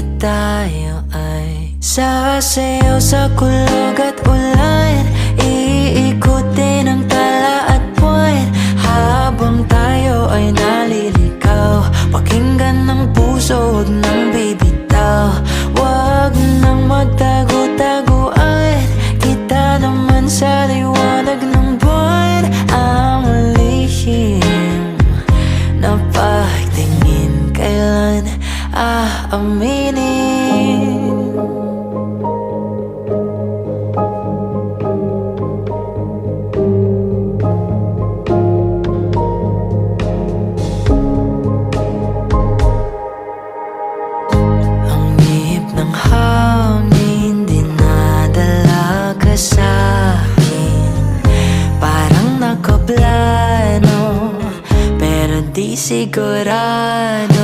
At tayo ay sasayaw sa kulog at ulan, iikutin ang tala at buwan, habang tayo ay naliligaw. Pakinggan ng puso, huwag nang bibitaw. Huwag nang magtago-taguan, kita naman sa liwanag ng buwan. Ang lihim na pagtingin, kailan aaminin? Ang ihip ng hangin dinadala ka sa'kin, parang nakaplano pero di sigurado.